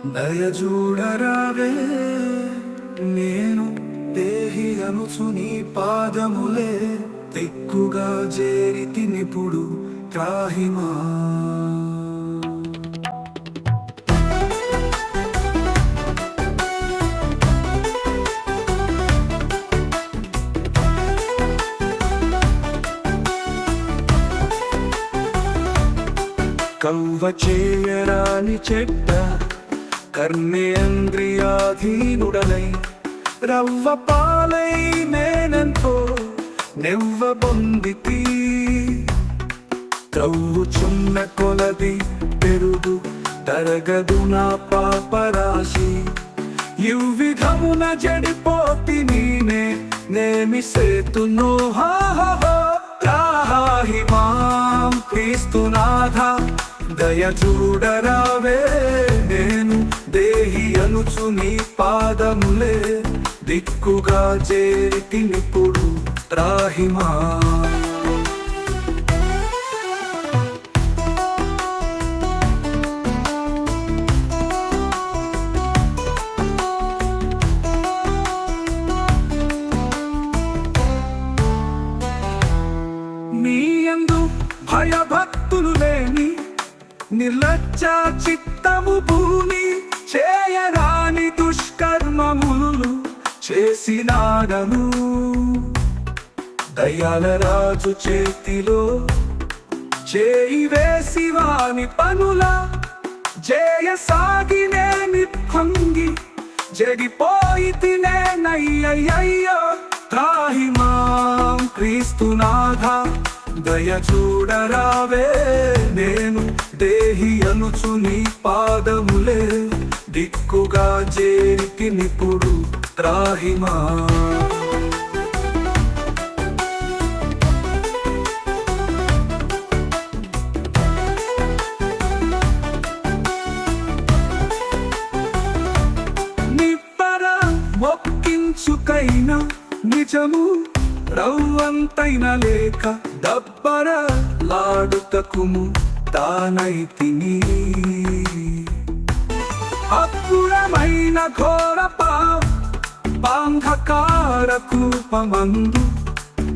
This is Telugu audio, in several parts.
దయచూడరావే నేను దేహి అనుచు నీ పాదములే దిక్కుగా చేరితి నిపుడు త్రాహిమా కవ్వ చేయరాని చెట్ట కర్ణేంద్రియాధీనుడనై రవ్వ పాలై నేనెంతో నెవ్వ పొందితి త్రవ్వుచున్న కొలది పెరుగు తరగదు నా పాపరాశి విధమున జడిపోతి నేమి సేతునో త్రాహిమాం క్రీస్తునాథ దయచూడరావే నేను దేహి అనుచు నీ పాదములే దిక్కుగా చేరితి నిపుడు త్రాహిమా నీయందు భయభక్తులు లేని నిర్లజ్జ చిత్తము భూమి చేయరాని దుష్కర్మములు చేసినాడను దయాల రాజు చేతిలో చేయి వేసి వాని పనుల జయసాగినే నిప్పంగి జడిపోయి నయ్యయ్యో త్రాహిమాం క్రీస్తునాథ దయచూడరావే నేను దేహి అనుచు నీ పాదములే దిక్కుగా చేరితి నిపుడు త్రాహిమా నిబ్బర మొక్కించుకైనా నిజము రవ్వంతైన లేక దబ్బర లాడుతకుము తానైతిని అప్పుడమైన ఘోర పాంధకార కూపమందు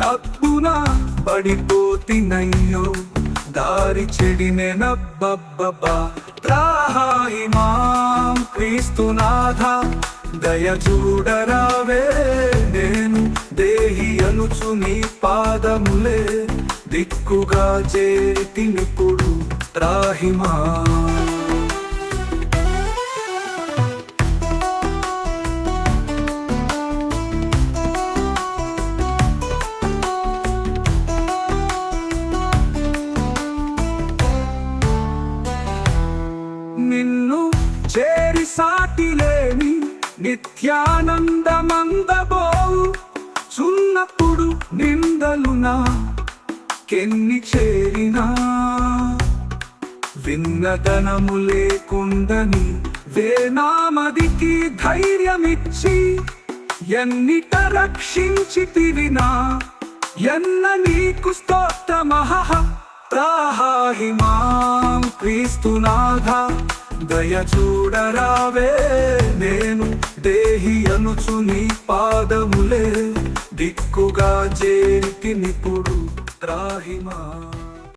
అప్పున పడిపోతినయ్యో దారి చెడినెనబ్బబ్బా త్రాహిమాం క్రీస్తునాథ దయచూడరావే నేను దేహి అనుచు నీ పాదములే దిక్కుగా చేరితి నిపుడు త్రాహిమా నిన్ను చేరి సాటిలేని నిత్యానందమందబోవు చున్నప్పుడు నిందలునా కెన్ని చేరినా విన్నదనము లేకుందని వేనామదికి ధైర్యమిచ్చి ఎన్నిట రక్షించితివినా ఎన్న నీకు స్తోత్రమః త్రాహిమాం క్రీస్తునాథ దయచూడరావే నేను దేహి అనుచు నీ పాదములే దిక్కుగా చేరితి నిపుడు త్రాహిమా